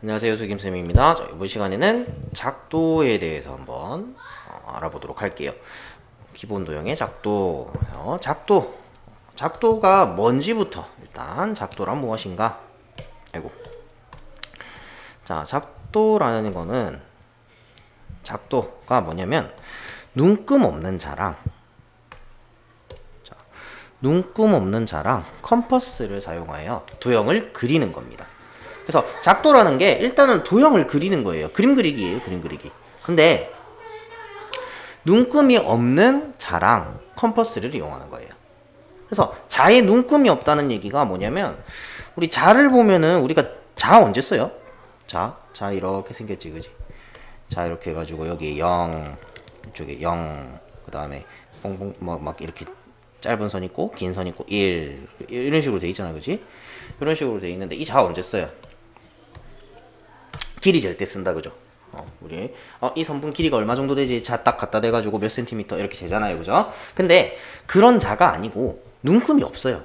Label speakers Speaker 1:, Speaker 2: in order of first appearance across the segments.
Speaker 1: 안녕하세요, 수김쌤입니다. 자, 이번 시간에는 작도에 대해서 한번 알아보도록 할게요. 기본 도형의 작도. 작도가 뭔지부터 일단 작도란 무엇인가? 아이고. 자, 작도가 뭐냐면 눈금 없는 자랑. 자, 눈금 없는 자랑 컴퍼스를 사용하여 도형을 그리는 겁니다. 그래서 작도라는 게 일단은 도형을 그리는 거예요. 그림 그리기예요, 그림 그리기. 근데 눈금이 없는 자랑 컴퍼스를 이용하는 거예요. 그래서 자에 눈금이 없다는 얘기가 뭐냐면 우리 자를 보면은 우리가 자 언제 써요? 자 이렇게 생겼지, 그지? 자 이렇게 해가지고 여기 0 이쪽에 0 그 다음에 뽕뽕 막 이렇게 짧은 선 있고 긴 선 있고 1 이런 식으로 돼 있잖아, 그지? 이런 식으로 돼 있는데 이 자 언제 써요? 길이 잴 때 쓴다, 그죠? 우리 이 선분 길이가 얼마 정도 되지? 자 딱 갖다 대가지고 몇 센티미터 이렇게 재잖아요, 그죠? 근데 그런 자가 아니고 눈금이 없어요.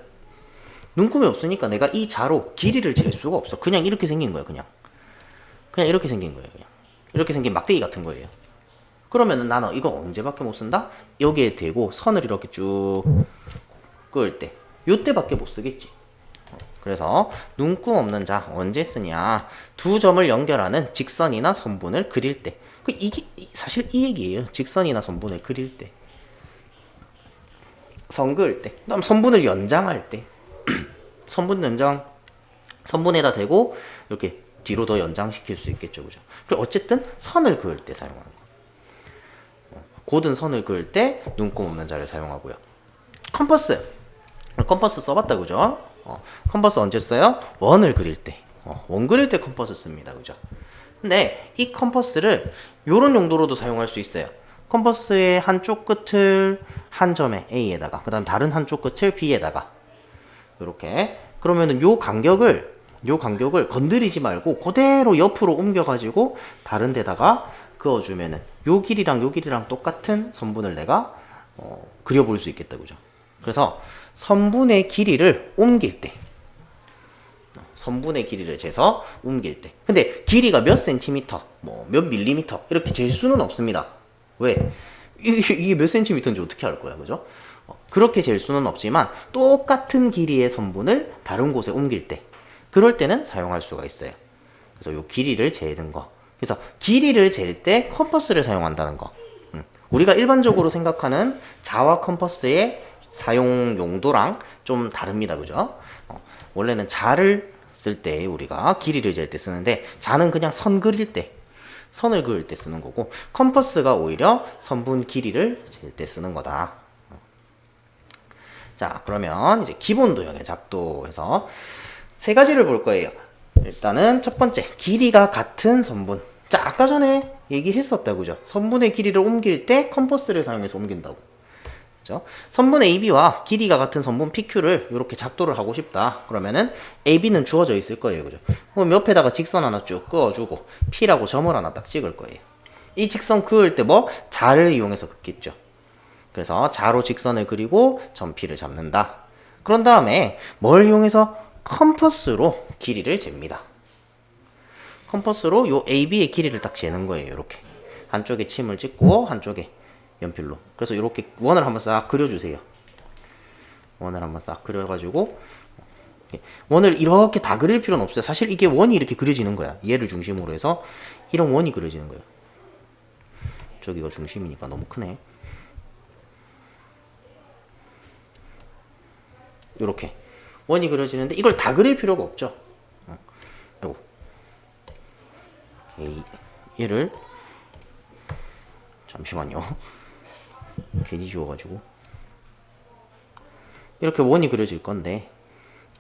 Speaker 1: 눈금이 없으니까 내가 이 자로 길이를 잴 수가 없어. 그냥 이렇게 생긴 거야, 그냥 이렇게 생긴 거예요, 그냥 이렇게 생긴 막대기 같은 거예요. 그러면은 나는 이거 언제밖에 못 쓴다? 여기에 대고 선을 이렇게 쭉 그을 때, 요때밖에 못 쓰겠지. 그래서 눈금 없는 자 언제 쓰냐? 두 점을 연결하는 직선이나 선분을 그릴 때. 이게 사실 이 얘기예요. 직선이나 선분을 그릴 때. 선 그을 때. 그다음 선분을 연장할 때. 선분 연장, 선분에다 대고 이렇게 뒤로 더 연장시킬 수 있겠죠, 그죠? 그리고 어쨌든 선을 그을 때 사용하는 거. 곧은 선을 그을 때 눈금 없는 자를 사용하고요. 컴퍼스 써봤다, 그죠? 컴퍼스 언제 써요? 원을 그릴 때. 원 그릴 때 컴퍼스 씁니다, 그죠? 근데 이 컴퍼스를 이런 용도로도 사용할 수 있어요. 컴퍼스의 한쪽 끝을 한 점에 A에다가, 그 다음 다른 한쪽 끝을 B에다가 이렇게. 그러면은 요 간격을 건드리지 말고 그대로 옆으로 옮겨가지고 다른 데다가 그어주면은 요 길이랑 똑같은 선분을 내가 그려볼 수 있겠다, 그죠? 그래서 선분의 길이를 옮길 때, 선분의 길이를 재서 옮길 때. 근데 길이가 몇 센티미터, 몇 밀리미터 이렇게 잴 수는 없습니다. 왜? 이게 몇 센티미터인지 어떻게 알 거야, 그죠? 그렇게 잴 수는 없지만 똑같은 길이의 선분을 다른 곳에 옮길 때, 그럴 때는 사용할 수가 있어요. 그래서 요 길이를 재는 거. 그래서 길이를 잴 때 컴퍼스를 사용한다는 거. 우리가 일반적으로 생각하는 자와 컴퍼스의 사용 용도랑 좀 다릅니다, 그죠? 원래는 자를 쓸 때 우리가 길이를 잴 때 쓰는데, 자는 그냥 선 그릴 때, 선을 그을 때 쓰는 거고, 컴퍼스가 오히려 선분 길이를 잴 때 쓰는 거다. 자, 그러면 이제 기본 도형의 작도에서 세 가지를 볼 거예요. 일단은 첫 번째, 길이가 같은 선분. 자, 아까 전에 얘기했었다, 그죠? 선분의 길이를 옮길 때 컴퍼스를 사용해서 옮긴다고. 그죠? 선분 AB와 길이가 같은 선분 PQ를 이렇게 작도를 하고 싶다. 그러면은 AB는 주어져 있을 거예요, 그죠? 그럼 옆에다가 직선 하나 쭉 그어주고 P라고 점을 하나 딱 찍을 거예요. 이 직선 그을 때 자를 이용해서 긋겠죠. 그래서 자로 직선을 그리고 점P를 잡는다. 그런 다음에 뭘 이용해서 컴퍼스로 길이를 잽니다. 컴퍼스로 요 AB의 길이를 딱 재는 거예요, 이렇게. 한쪽에 침을 찍고 한쪽에 연필로. 그래서 이렇게 원을 한번 싹 그려주세요. 원을 한번 싹 그려가지고, 원을 이렇게 다 그릴 필요는 없어요. 사실 이게 원이 이렇게 그려지는 거야. 얘를 중심으로 해서 이런 원이 그려지는 거예요. 저기가 중심이니까 너무 크네. 이렇게 원이 그려지는데 이걸 다 그릴 필요가 없죠. 아이고. 얘를 잠시만요. 괜히 지워가지고. 이렇게 원이 그려질 건데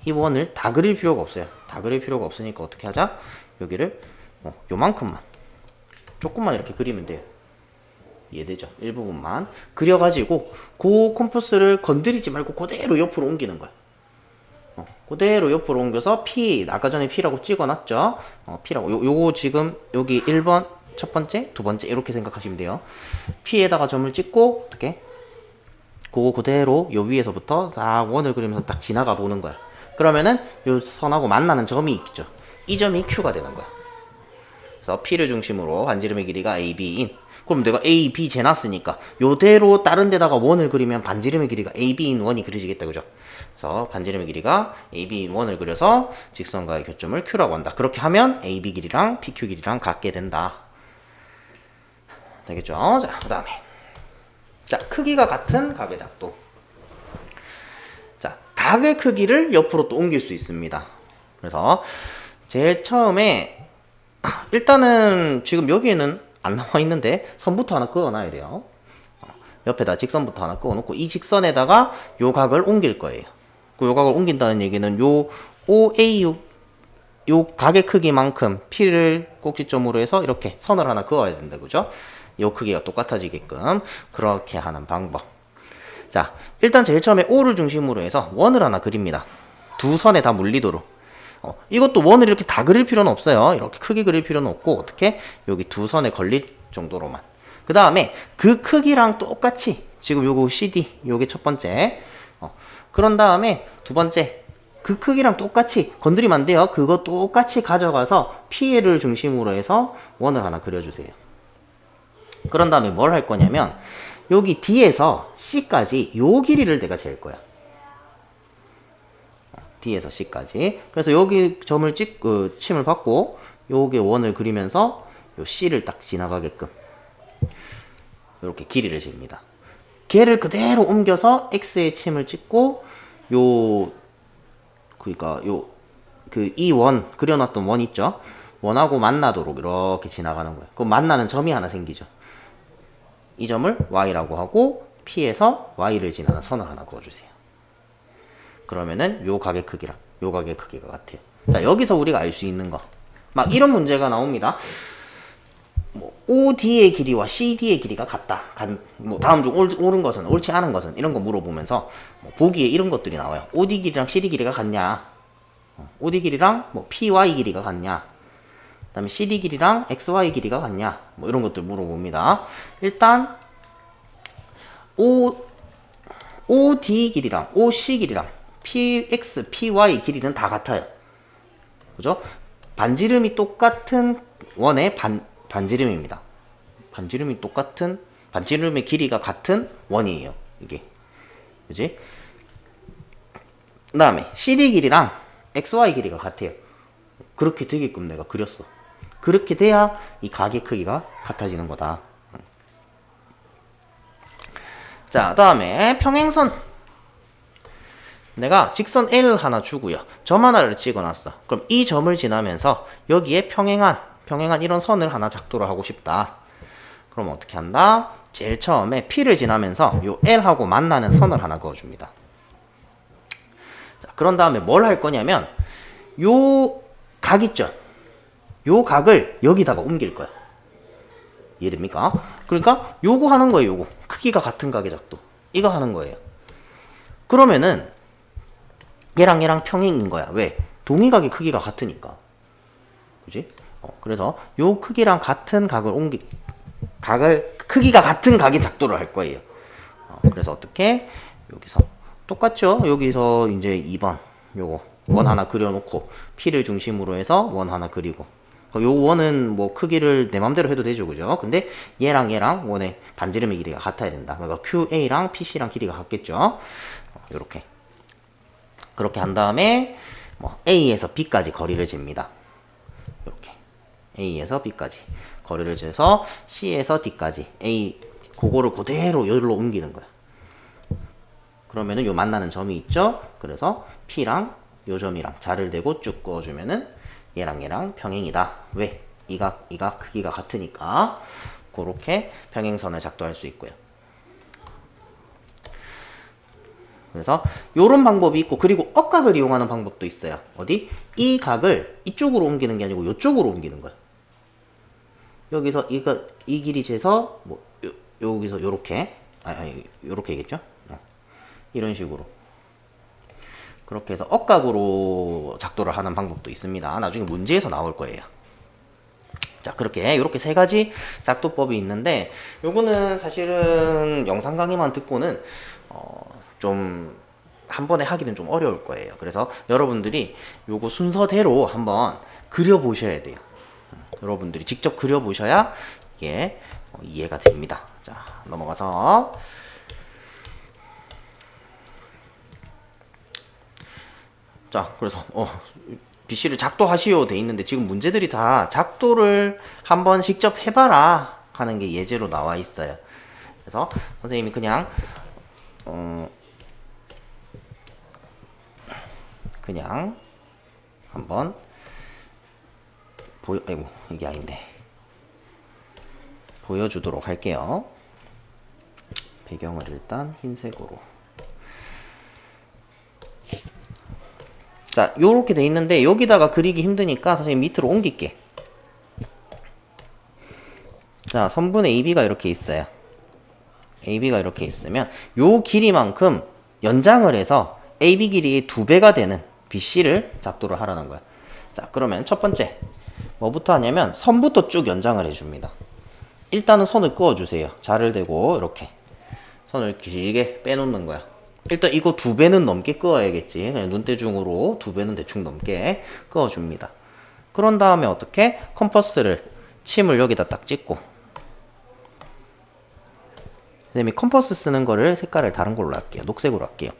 Speaker 1: 이 원을 다 그릴 필요가 없어요. 다 그릴 필요가 없으니까 어떻게 하자? 여기를 요만큼만, 조금만 이렇게 그리면 돼요. 이해되죠? 일부분만 그려가지고 그 컴퍼스를 건드리지 말고 그대로 옆으로 옮기는 거야. 그대로 옆으로 옮겨서 P, 아까 전에 P라고 찍어놨죠? P라고. 요거 지금 여기 1번, 첫 번째, 두 번째 이렇게 생각하시면 돼요. P에다가 점을 찍고 어떻게? 그거 그대로 요 위에서부터 딱 원을 그리면서 딱 지나가 보는 거야. 그러면은 요 선하고 만나는 점이 있죠. 이 점이 Q가 되는 거야. 그래서 P를 중심으로 반지름의 길이가 AB인. 그럼 내가 A, B 재놨으니까 요대로 다른 데다가 원을 그리면 반지름의 길이가 AB인 원이 그려지겠다. 그죠? 그래서 반지름의 길이가 AB인 원을 그려서 직선과의 교점을 Q라고 한다. 그렇게 하면 AB 길이랑 PQ 길이랑 같게 된다. 되겠죠? 자, 그 다음에 자, 크기가 같은 각의 작도. 자, 각의 크기를 옆으로 또 옮길 수 있습니다. 그래서 제일 처음에 일단은 지금 여기에는 안 나와 있는데 선부터 하나 그어놔야 돼요. 옆에다 직선부터 하나 그어놓고 이 직선에다가 요 각을 옮길 거예요. 요 각을 옮긴다는 얘기는 요 OA 요 각의 크기만큼 P를 꼭지점으로 해서 이렇게 선을 하나 그어야 된다. 그죠? 요 크기가 똑같아지게끔 그렇게 하는 방법. 자, 일단 제일 처음에 O를 중심으로 해서 원을 하나 그립니다. 두 선에 다 물리도록. 이것도 원을 이렇게 다 그릴 필요는 없어요. 이렇게 크게 그릴 필요는 없고 어떻게 여기 두 선에 걸릴 정도로만. 그 다음에 그 크기랑 똑같이 지금 요거 CD 요게 첫 번째. 그런 다음에 두 번째 그 크기랑 똑같이 건드리면 안 돼요. 그거 똑같이 가져가서 P를 중심으로 해서 원을 하나 그려주세요. 그런 다음에 뭘 할 거냐면 여기 D에서 C까지 요 길이를 내가 잴 거야. D에서 C까지. 그래서 여기 점을 침을 받고 요게 원을 그리면서 요 C를 딱 지나가게끔 이렇게 길이를 잽니다. 걔를 그대로 옮겨서 X에 침을 찍고 그러니까 이 원 그려놨던 원 있죠? 원하고 만나도록 이렇게 지나가는 거예요. 그럼 만나는 점이 하나 생기죠. 이 점을 Y라고 하고 P에서 Y를 지나는 선을 하나 그어주세요. 그러면은 요 각의 크기랑 요 각의 크기가 같아요. 자, 여기서 우리가 알 수 있는 거. 막 이런 문제가 나옵니다. 뭐 OD의 길이와 CD의 길이가 같다. 뭐 다음 중 옳은 것은 옳지 않은 것은 이런 거 물어보면서 뭐 보기에 이런 것들이 나와요. OD 길이랑 CD 길이가 같냐? OD 길이랑 뭐 PY 길이가 같냐? 그다음에 CD 길이랑 XY 길이가 같냐? 뭐 이런 것들 물어봅니다. 일단 OD 길이랑 OC 길이랑 PX, PY 길이는 다 같아요. 그죠? 반지름이 똑같은 원의 반지름입니다. 반지름의 길이가 같은 원이에요. 이게. 그지? 그 다음에 CD 길이랑 XY 길이가 같아요. 그렇게 되게끔 내가 그렸어. 그렇게 돼야 이 각의 크기가 같아지는 거다. 자, 다음에 평행선. 내가 직선 L 하나 주고요. 점 하나를 찍어놨어. 그럼 이 점을 지나면서 여기에 평행한 이런 선을 하나 작도를 하고 싶다. 그럼 어떻게 한다? 제일 처음에 P를 지나면서 요 L하고 만나는 선을 하나 그어줍니다. 자, 그런 다음에 뭘 할 거냐면 요 각 있죠? 요 각을 여기다가 옮길 거야. 이해됩니까? 그러니까 요거 하는 거예요. 요거 크기가 같은 각의 작도 이거 하는 거예요. 그러면은 얘랑 평행인 거야. 왜? 동의각의 크기가 같으니까. 그지? 그래서 요 크기랑 같은 각을 크기가 같은 각의 작도를 할 거예요. 그래서 어떻게? 여기서 똑같죠? 여기서 이제 2번 요거 원 하나 그려놓고 P를 중심으로 해서 원 하나 그리고 요 원은 뭐 크기를 내 맘대로 해도 되죠. 그죠? 근데 얘랑 원의 반지름의 길이가 같아야 된다. 그러니까 QA랑 PC랑 길이가 같겠죠? 요렇게. 그렇게 한 다음에 뭐 A에서 B까지 거리를 잽니다. 이렇게 A에서 B까지 거리를 재서 C에서 D까지 그거를 그대로 여기로 옮기는 거야. 그러면은 요 만나는 점이 있죠. 그래서 P랑 요 점이랑 자를 대고 쭉 그어주면은 얘랑 평행이다. 왜? 이 각 크기가 같으니까. 그렇게 평행선을 작도할 수 있고요. 그래서 요런 방법이 있고, 그리고 억각을 이용하는 방법도 있어요. 어디? 이 각을 이쪽으로 옮기는 게 아니고 이쪽으로 옮기는 거야. 여기서 이 길이 재서 뭐 여기서 요렇게 요렇게겠죠? 이런 식으로. 그렇게 해서 억각으로 작도를 하는 방법도 있습니다. 나중에 문제에서 나올 거예요. 자, 이렇게 세 가지 작도법이 있는데, 요거는 사실은 영상 강의만 듣고는 좀 한 번에 하기는 좀 어려울 거예요. 그래서 여러분들이 요거 순서대로 한번 그려보셔야 돼요. 여러분들이 직접 그려보셔야 이게 이해가 됩니다. 자, 넘어가서 자, 그래서 BC를 작도하시오 돼 있는데 지금 문제들이 다 작도를 한번 직접 해봐라 하는 게 예제로 나와 있어요. 그래서 선생님이 그냥 그냥 한번 아이고 이게 아닌데 보여주도록 할게요. 배경을 일단 흰색으로. 자, 요렇게 돼 있는데 여기다가 그리기 힘드니까 선생님 밑으로 옮길게. 자, 선분의 AB가 이렇게 있어요. AB가 이렇게 있으면 요 길이만큼 연장을 해서 AB 길이의 2배가 되는 BC를 작도를 하라는 거야. 자, 그러면 첫 번째 뭐부터 하냐면 선부터 쭉 연장을 해줍니다. 일단은 선을 그어주세요. 자를 대고 이렇게 선을 길게 빼놓는 거야. 일단 이거 2배는 넘게 그어야겠지. 그냥 눈대중으로 2배는 대충 넘게 그어줍니다. 그런 다음에 어떻게? 컴퍼스를 침을 여기다 딱 찍고, 선생님이 컴퍼스 쓰는 거를 색깔을 다른 걸로 할게요. 녹색으로 할게요.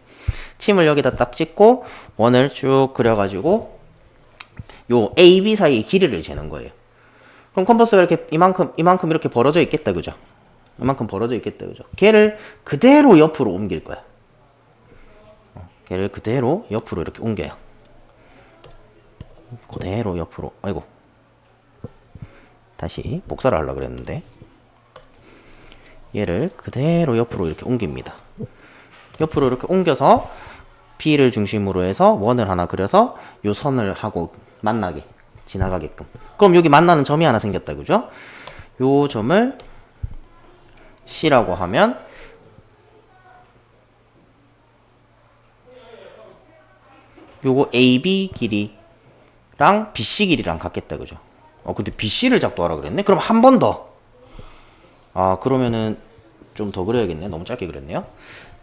Speaker 1: 침을 여기다 딱 찍고 원을 쭉 그려가지고 요 A, B 사이의 길이를 재는 거예요. 그럼 컴퍼스가 이렇게 이만큼 이렇게 벌어져 있겠다, 그죠? 이만큼 벌어져 있겠다, 그죠? 걔를 그대로 옆으로 옮길 거야. 걔를 그대로 옆으로 이렇게 옮겨요. 그대로 옆으로. 아이고. 다시 복사를 하려고 그랬는데. 얘를 그대로 옆으로 이렇게 옮깁니다. 옆으로 이렇게 옮겨서 B를 중심으로 해서 원을 하나 그려서 요 선을 하고 만나게, 지나가게끔. 그럼 여기 만나는 점이 하나 생겼다, 그죠? 요 점을 C라고 하면 요거 AB 길이랑 BC 길이랑 같겠다, 그죠? 근데 BC를 작도하라 그랬네? 그럼 한 번 더. 그러면은 좀 더 그려야겠네. 너무 짧게 그렸네요.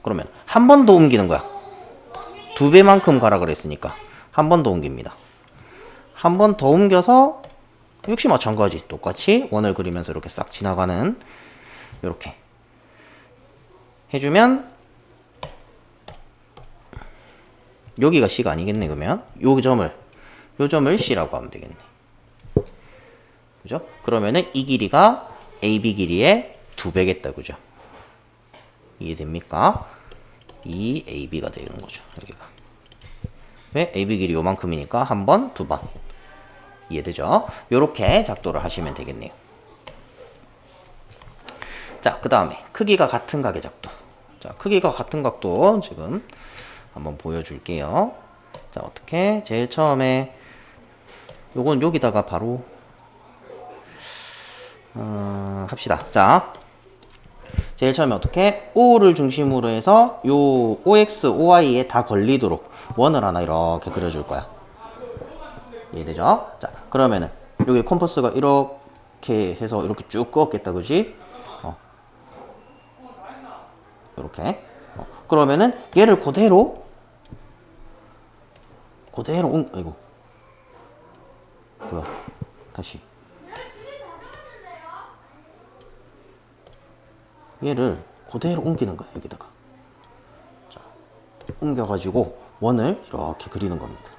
Speaker 1: 그러면 한 번 더 옮기는 거야. 2배만큼 가라 그랬으니까 한 번 더 옮깁니다. 한 번 더 옮겨서 역시 마찬가지 똑같이 원을 그리면서 이렇게 싹 지나가는, 이렇게 해주면 여기가 C가 아니겠네. 그러면 요 점을 C라고 하면 되겠네. 그죠? 그러면은 이 길이가 AB 길이의 2배겠다, 그죠? 이해됩니까? 이 AB가 되는 거죠, 여기가. 왜? AB 길이 요만큼이니까 한 번, 2번. 이해되죠? 요렇게 작도를 하시면 되겠네요. 자, 그 다음에 크기가 같은 각의 작도. 자, 크기가 같은 각도 지금 한번 보여줄게요. 자, 어떻게? 제일 처음에 요건 여기다가 바로 합시다. 자, 제일 처음에 어떻게? O를 중심으로 해서 요 OX, OY에 다 걸리도록 원을 하나 이렇게 그려줄 거야. 이해되죠? 자, 그러면은 여기 컴퍼스가 이렇게 해서 이렇게 쭉 그었겠다, 그지? 이렇게. 그러면은 얘를 그대로 아이고. 뭐야? 다시. 얘를 그대로 옮기는 거야, 여기다가. 자, 옮겨가지고 원을 이렇게 그리는 겁니다.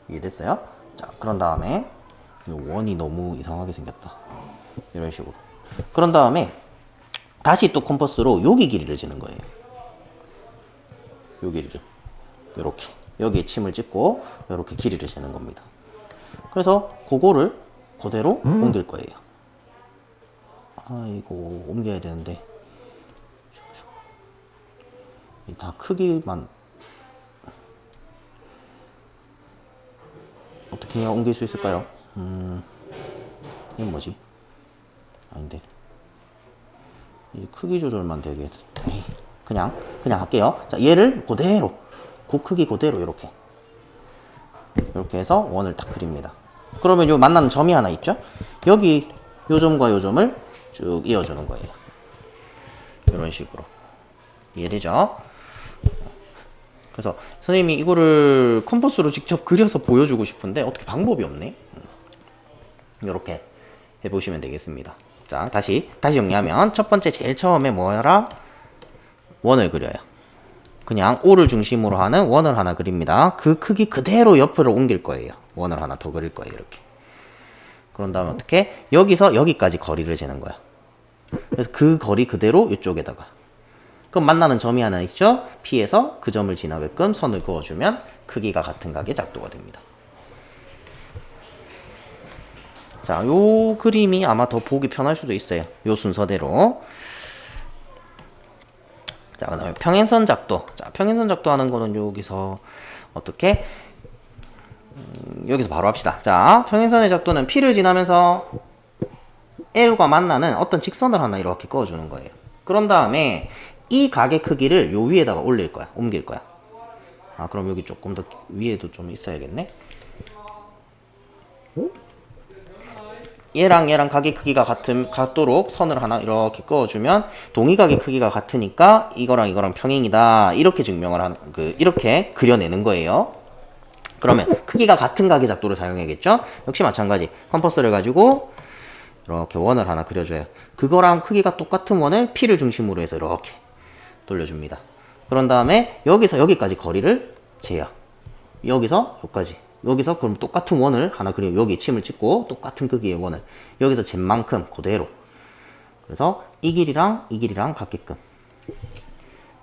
Speaker 1: 이해됐어요? 자, 그런 다음에 원이 너무 이상하게 생겼다. 이런 식으로. 그런 다음에 다시 또 컴퍼스로 여기 길이를 재는 거예요. 요 길이를. 요렇게. 여기에 침을 찍고 요렇게 길이를 재는 겁니다. 그래서 그거를 그대로 옮길 거예요. 이거 옮겨야 되는데 다 크기만 어떻게 해야 옮길 수 있을까요? 이건 뭐지? 아닌데 이 크기 조절만 되게 그냥 할게요. 자, 얘를 그대로 그 크기 그대로 이렇게 해서 원을 딱 그립니다. 그러면 요 만나는 점이 하나 있죠? 여기 요 점과 요 점을 쭉 이어주는 거예요. 이런 식으로. 이해되죠? 그래서 선생님이 이거를 컴퍼스로 직접 그려서 보여주고 싶은데 어떻게 방법이 없네. 이렇게 해보시면 되겠습니다. 자, 다시 정리하면 첫 번째 제일 처음에 뭐라? 원을 그려요. 그냥 O를 중심으로 하는 원을 하나 그립니다. 그 크기 그대로 옆으로 옮길 거예요. 원을 하나 더 그릴 거예요. 이렇게. 그런 다음에 어떻게? 여기서 여기까지 거리를 재는 거야. 그래서 그 거리 그대로 이쪽에다가. 그럼 만나는 점이 하나 있죠? P에서 그 점을 지나게끔 선을 그어주면 크기가 같은 각의 작도가 됩니다. 자, 요 그림이 아마 더 보기 편할 수도 있어요. 요 순서대로. 자, 그 다음에 평행선 작도. 자, 평행선 작도 하는 거는 여기서 어떻게? 여기서 바로 합시다. 자, 평행선의 작도는 P를 지나면서 L과 만나는 어떤 직선을 하나 이렇게 그어주는 거예요. 그런 다음에 이 각의 크기를 요 위에다가 올릴 거야. 옮길 거야. 아, 그럼 여기 조금 더 위에도 좀 있어야겠네. 얘랑 각의 크기가 같도록 선을 하나 이렇게 그어주면 동의각의 크기가 같으니까 이거랑 평행이다. 이렇게 증명을 하는, 이렇게 그려내는 거예요. 그러면 크기가 같은 각의 작도를 사용해야겠죠? 역시 마찬가지. 컴퍼스를 가지고 이렇게 원을 하나 그려줘요. 그거랑 크기가 똑같은 원을 P를 중심으로 해서 이렇게 돌려줍니다. 그런 다음에 여기서 여기까지 거리를 재요. 여기서 여기까지. 여기서 그럼 똑같은 원을 하나 그리고 여기 침을 찍고 똑같은 크기의 원을 여기서 잰 만큼 그대로. 그래서 이 길이랑 같게끔.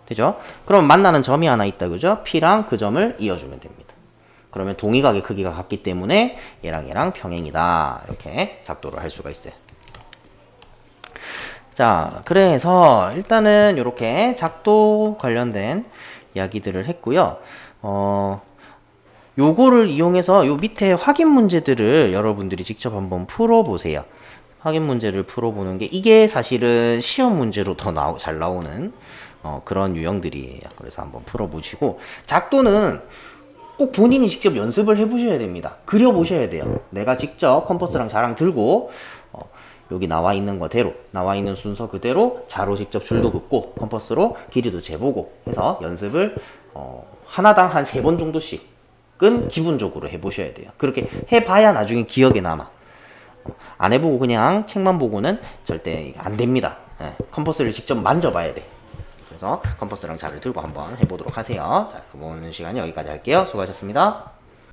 Speaker 1: 되죠? 그럼 만나는 점이 하나 있다. 그죠? P랑 그 점을 이어주면 됩니다. 그러면 동의각의 크기가 같기 때문에 얘랑 평행이다. 이렇게 작도를 할 수가 있어요. 자, 그래서 일단은 이렇게 작도 관련된 이야기들을 했고요. 요거를 이용해서 요 밑에 확인 문제들을 여러분들이 직접 한번 풀어보세요. 확인 문제를 풀어보는 게 이게 사실은 시험 문제로 더 잘 나오는 그런 유형들이에요. 그래서 한번 풀어보시고 작도는 꼭 본인이 직접 연습을 해보셔야 됩니다. 그려보셔야 돼요. 내가 직접 컴퍼스랑 자랑 들고 여기 나와 있는 거대로 나와 있는 순서 그대로 자로 직접 줄도 긋고 컴퍼스로 길이도 재보고 해서 연습을 하나당 한 3번 정도씩은 기본적으로 해보셔야 돼요. 그렇게 해봐야 나중에 기억에 남아. 안 해보고 그냥 책만 보고는 절대 안 됩니다. 컴퍼스를 직접 만져봐야 돼. 그래서 컴퍼스랑 자를 들고 한번 해보도록 하세요. 자, 이번 시간 여기까지 할게요. 수고하셨습니다.